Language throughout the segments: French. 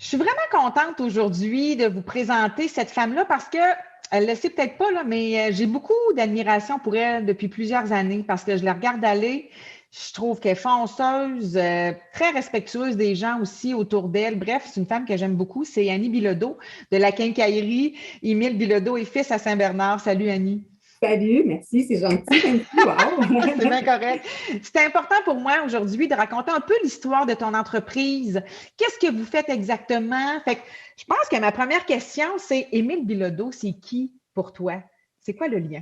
Je suis vraiment contente aujourd'hui de vous présenter cette femme-là parce que elle ne le sait peut-être pas, là, mais j'ai beaucoup d'admiration pour elle depuis plusieurs années parce que je la regarde aller. Je trouve qu'elle est fonceuse, très respectueuse des gens aussi autour d'elle. Bref, c'est une femme que j'aime beaucoup. C'est Annie Bilodeau de la quincaillerie Émile Bilodeau et fils à Saint-Bernard. Salut Annie. Salut, merci, c'est gentil, merci, wow! C'est bien correct. C'est important pour moi aujourd'hui de raconter un peu l'histoire de ton entreprise. Qu'est-ce que vous faites exactement? Fait que je pense que ma première question, c'est Émile Bilodeau, c'est qui pour toi? C'est quoi le lien?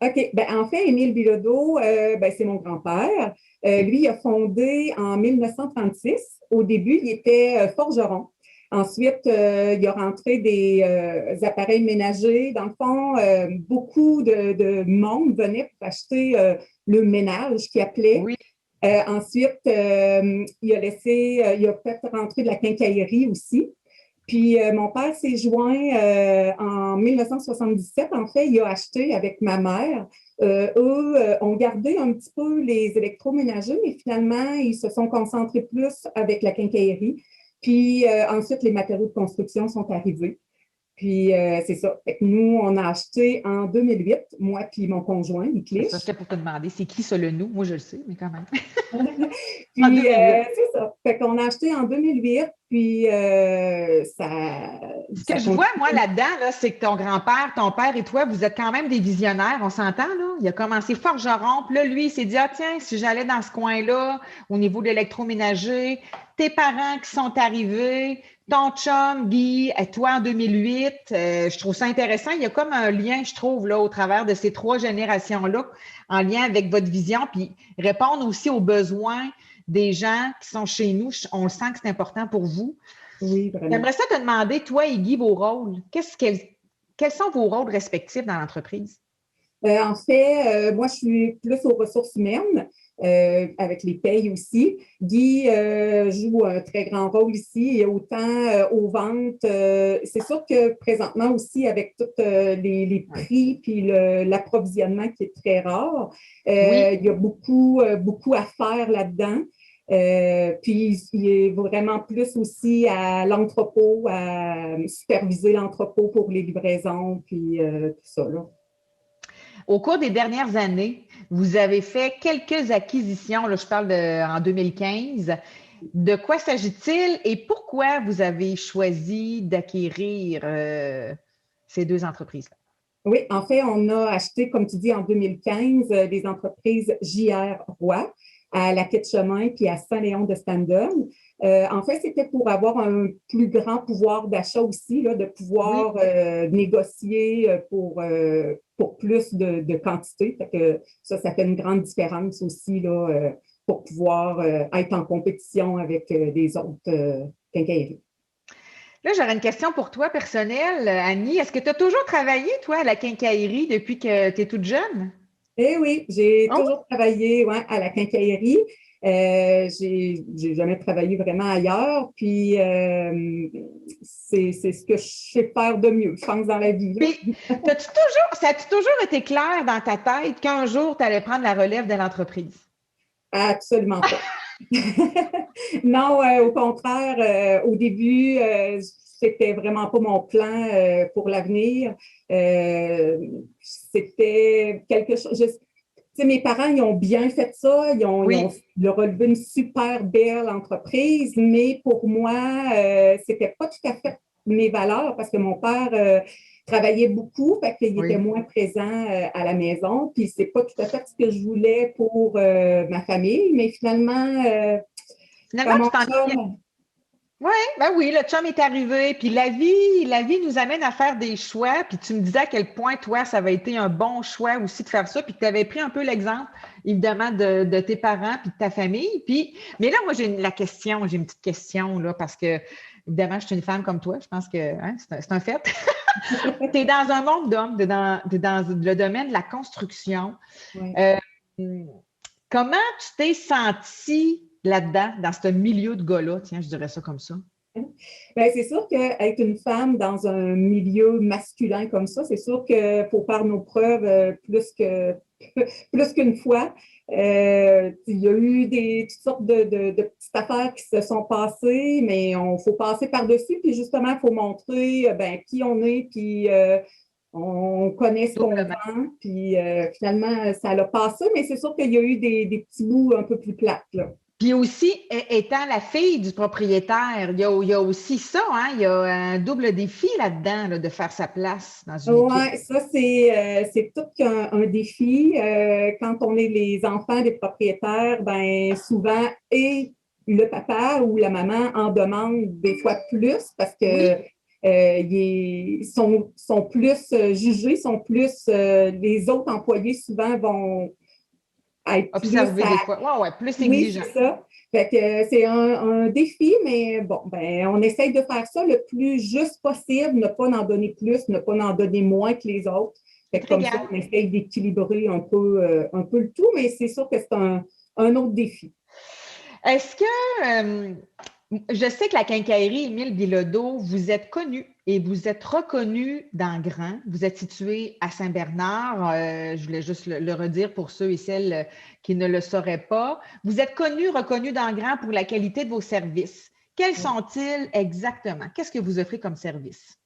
OK, ben en fait, Émile Bilodeau, ben, c'est mon grand-père. Lui, il a fondé en 1936. Au début, il était forgeron. Ensuite, il a rentré des appareils ménagers. Dans le fond, beaucoup de monde venait pour acheter le ménage qu'il appelait. Oui. Ensuite, il a fait rentrer de la quincaillerie aussi. Puis mon père s'est joint en 1977. En fait, il a acheté avec ma mère. Eux ont gardé un petit peu les électroménagers, mais finalement, ils se sont concentrés plus avec la quincaillerie. Puis ensuite, les matériaux de construction sont arrivés. Puis c'est ça. Fait que nous, on a acheté en 2008, moi puis mon conjoint, Ça, Niclich. c'était pour te demander, c'est qui ça le nous? Moi, je le sais, mais quand même. En Puis, 2008. c'est ça. Fait qu'on a acheté en 2008, puis Ce que ça je vois, moi, continue. là-dedans, là, c'est que ton grand-père, ton père et toi, vous êtes quand même des visionnaires, on s'entend, là? Il a commencé forgeron, puis là, lui, il s'est dit, ah tiens, si j'allais dans ce coin-là, au niveau de l'électroménager, tes parents qui sont arrivés, ton chum, Guy, et toi en 2008, je trouve ça intéressant. Il y a comme un lien, je trouve, là, au travers de ces trois générations-là, en lien avec votre vision, puis répondre aussi aux besoins des gens qui sont chez nous. On le sent que c'est important pour vous. Oui, vraiment. J'aimerais ça te demander, toi et Guy, vos rôles. Quels sont vos rôles respectifs dans l'entreprise? En fait, moi, je suis plus aux ressources humaines, avec les payes aussi. Guy joue un très grand rôle ici, et autant aux ventes. C'est sûr que présentement aussi, avec tous les Ouais. prix puis l'approvisionnement qui est très rare, Oui. il y a beaucoup à faire là-dedans. Puis, il est vraiment plus aussi à l'entrepôt, à superviser l'entrepôt pour les livraisons, puis tout ça, là. Au cours des dernières années, vous avez fait quelques acquisitions, là, je parle en 2015. De quoi s'agit-il et pourquoi vous avez choisi d'acquérir ces deux entreprises-là? Oui, en fait, on a acheté, comme tu dis, en 2015, des entreprises JR Roy à la Quai de Chemin puis à Saint-Léon de Stendon. En fait, c'était pour avoir un plus grand pouvoir d'achat aussi, là, de Oui. pouvoir négocier pour plus de quantité. Fait que ça fait une grande différence aussi là, pour pouvoir être en compétition avec des autres quincailleries. Là, j'aurais une question pour toi personnelle, Annie. Est-ce que tu as toujours travaillé, toi, à la quincaillerie depuis que tu es toute jeune? Eh oui, j'ai Oh, toujours travaillé ouais, à la quincaillerie. J'ai jamais travaillé vraiment ailleurs. Puis c'est ce que je sais faire de mieux, je pense, dans la vie, là. puis, ça a-tu toujours été clair dans ta tête qu'un jour, tu allais prendre la relève de l'entreprise? Absolument pas. Non, au contraire, au début, c'était vraiment pas mon plan pour l'avenir. Euh, C'était quelque chose. Tu sais, mes parents, ils ont bien fait ça, Oui, ils ont relevé une super belle entreprise, mais pour moi, c'était pas tout à fait mes valeurs parce que mon père travaillait beaucoup, fait qu'il était oui. moins présent à la maison, puis c'est pas tout à fait ce que je voulais pour ma famille, mais finalement, Finalement, quand tu mon t'en es bien. chum, Oui, ben oui, le chum est arrivé, puis la vie nous amène à faire des choix, puis tu me disais à quel point, toi, ça avait été un bon choix aussi de faire ça, puis que tu avais pris un peu l'exemple, évidemment, de tes parents, puis de ta famille, puis, mais là, moi, j'ai une petite question, là, parce que, évidemment, je suis une femme comme toi, je pense que hein, c'est un fait. Tu es dans un monde d'hommes, t'es dans le domaine de la construction. ouais. Euh, Comment tu t'es sentie là-dedans, dans ce milieu de gars-là, tiens, je dirais ça comme ça? Ben, c'est sûr qu'être une femme dans un milieu masculin comme ça, c'est sûr qu'il faut faire nos preuves plus qu'une fois. Il y a eu toutes sortes de petites affaires qui se sont passées, mais il faut passer par-dessus, puis justement, il faut montrer qui on est, puis on connaît ce qu'on vend, puis finalement, ça l'a passé, mais c'est sûr qu'il y a eu des petits bouts un peu plus plates, là. Puis aussi, étant la fille du propriétaire, il y a aussi ça, hein? Il y a un double défi là-dedans, là, de faire sa place dans une équipe. Oui, ça, c'est tout qu'un défi. Quand on est les enfants des propriétaires, ben souvent, et le papa ou la maman en demande des fois plus parce que ils sont plus jugés, sont plus les autres employés souvent vont être observer plus des fois. Ouais, plus oui, exigeant. c'est ça. Fait que c'est un défi, mais bon, on essaye de faire ça le plus juste possible, ne pas en donner plus, ne pas en donner moins que les autres. Fait que comme ça, on essaye d'équilibrer un peu le tout, mais c'est sûr que c'est un autre défi. Est-ce que, je sais que la quincaillerie Émile Bilodeau, vous êtes connu et vous êtes reconnu dans Grand. Vous êtes situé à Saint-Bernard. Je voulais juste le redire pour ceux et celles qui ne le sauraient pas. Vous êtes connu, reconnu dans Grand pour la qualité de vos services. Quels sont-ils exactement? Qu'est-ce que vous offrez comme service?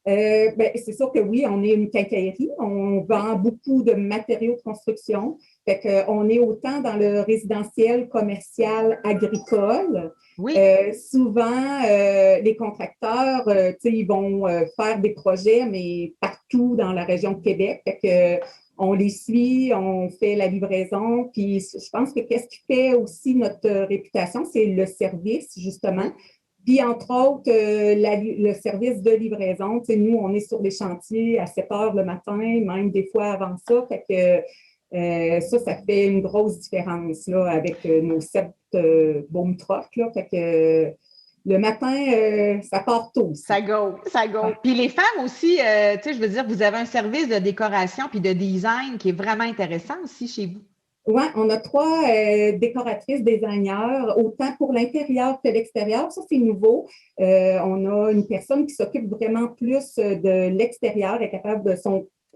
C'est sûr que oui, on est une quincaillerie. On vend beaucoup de matériaux de construction. Fait qu'on est autant dans le résidentiel, commercial, agricole. Oui. Souvent, les contracteurs, ils vont faire des projets, mais partout dans la région de Québec. Fait que, on les suit, on fait la livraison. Puis je pense que qu'est-ce qui fait aussi notre réputation, c'est le service, justement. Puis, entre autres, le service de livraison, nous, on est sur des chantiers à 7 heures le matin, même des fois avant ça. Fait que ça fait une grosse différence là, avec nos 7 boom trucks. Là. Fait que le matin, ça part tôt aussi. Ça go, ça go. Ouais. Puis les femmes aussi, je veux dire, vous avez un service de décoration puis de design qui est vraiment intéressant aussi chez vous. Oui, on a 3 décoratrices designers, autant pour l'intérieur que l'extérieur. Ça, c'est nouveau. On a une personne qui s'occupe vraiment plus de l'extérieur, elle est capable de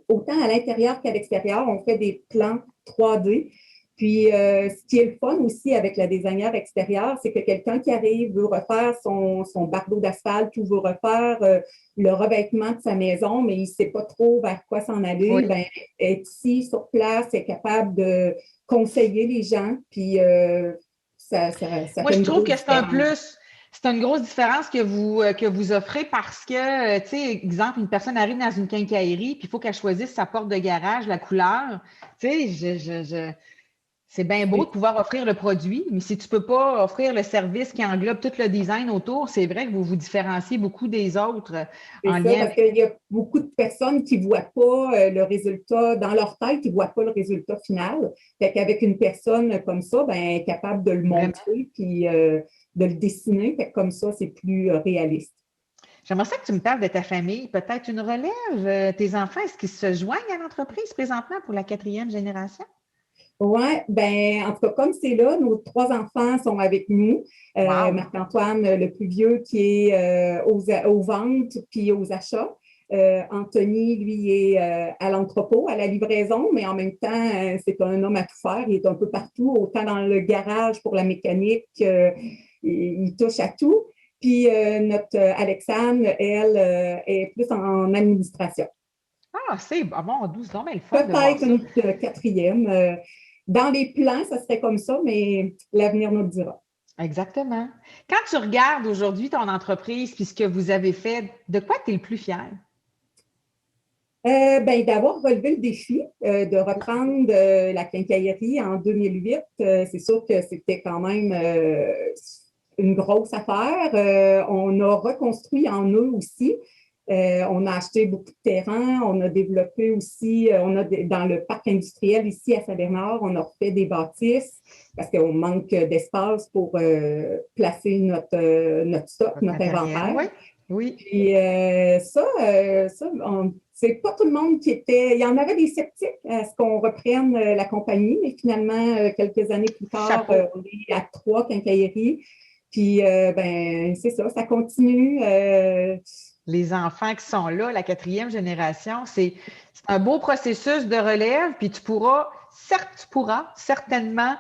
autant à l'intérieur qu'à l'extérieur. On fait des plans 3D. Puis, ce qui est le fun aussi avec la designer extérieure, c'est que quelqu'un qui arrive veut refaire son bardeau d'asphalte ou veut refaire le revêtement de sa maison, mais il ne sait pas trop vers quoi s'en aller. Oui. Ben, être ici, sur place, est capable de conseiller les gens. Puis, ça moi, fait je trouve que c'est un plus. C'est une grosse différence que vous offrez parce que, tu sais, exemple, une personne arrive dans une quincaillerie, puis il faut qu'elle choisisse sa porte de garage, la couleur. Tu sais, c'est bien beau de pouvoir offrir le produit, mais si tu ne peux pas offrir le service qui englobe tout le design autour, c'est vrai que vous vous différenciez beaucoup des autres en lien. Parce qu'il y a beaucoup de personnes qui ne voient pas le résultat dans leur tête, qui ne voient pas le résultat final. Fait qu'avec une personne comme ça, ben, elle est capable de le montrer puis de le dessiner. Fait que comme ça, c'est plus réaliste. J'aimerais ça que tu me parles de ta famille, peut-être une relève. Tes enfants, est-ce qu'ils se joignent à l'entreprise présentement pour la 4e génération? Oui, ben en tout cas, comme c'est là, nos 3 enfants sont avec nous. Wow. Marc-Antoine, le plus vieux, qui est aux ventes puis aux achats. Anthony, lui, est à l'entrepôt, à la livraison, mais en même temps, c'est un homme à tout faire. Il est un peu partout, autant dans le garage pour la mécanique, il touche à tout. Puis notre Alexandre, elle, est plus en administration. Ah, c'est bon, 12 ans, mais le fun. Peut-être une 4e. Dans les plans, ça serait comme ça, mais l'avenir nous le dira. Exactement. Quand tu regardes aujourd'hui ton entreprise puis ce que vous avez fait, de quoi tu es le plus fier? D'avoir relevé le défi de reprendre la quincaillerie en 2008. C'est sûr que c'était quand même une grosse affaire. On a reconstruit en eux aussi. On a acheté beaucoup de terrain, on a développé aussi, dans le parc industriel ici à Saint-Bernard, on a refait des bâtisses parce qu'on manque d'espace pour placer notre stock, notre inventaire. Oui. Oui. Puis c'est pas tout le monde qui était. Il y en avait des sceptiques à ce qu'on reprenne la compagnie, mais finalement, quelques années plus tard, on est à 3 quincailleries. Puis, c'est ça continue. les enfants qui sont là, la 4e génération. C'est un beau processus de relève, puis tu pourras certainement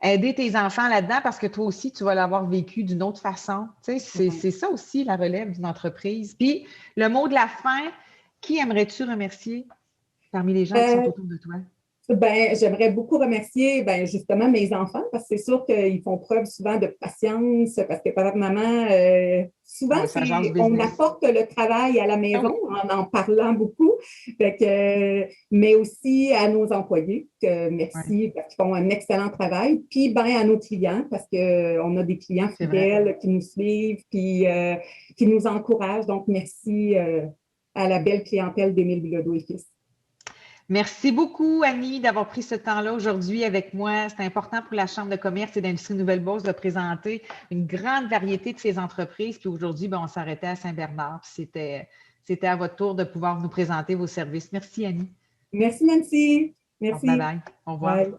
aider tes enfants là-dedans parce que toi aussi, tu vas l'avoir vécu d'une autre façon. Tu sais, c'est ça aussi, la relève d'une entreprise. Puis, le mot de la fin, qui aimerais-tu remercier parmi les gens qui sont autour de toi? Ben, j'aimerais beaucoup remercier justement mes enfants parce que c'est sûr qu'ils font preuve souvent de patience parce que papa et maman, souvent, on apporte le travail à la maison en parlant beaucoup. Mais aussi à nos employés, merci parce qu'ils font un excellent travail. Puis à nos clients parce qu'on a des clients fidèles qui nous suivent puis qui nous encouragent. Donc, merci à la belle clientèle d'Émile Bilodeau et Fils. Merci beaucoup, Annie, d'avoir pris ce temps-là aujourd'hui avec moi. C'est important pour la Chambre de commerce et d'industrie Nouvelle-Beauce de présenter une grande variété de ces entreprises. Puis aujourd'hui, on s'arrêtait à Saint-Bernard. C'était à votre tour de pouvoir nous présenter vos services. Merci, Annie. Merci, Nancy. Merci. Bye-bye. Au revoir. Bye.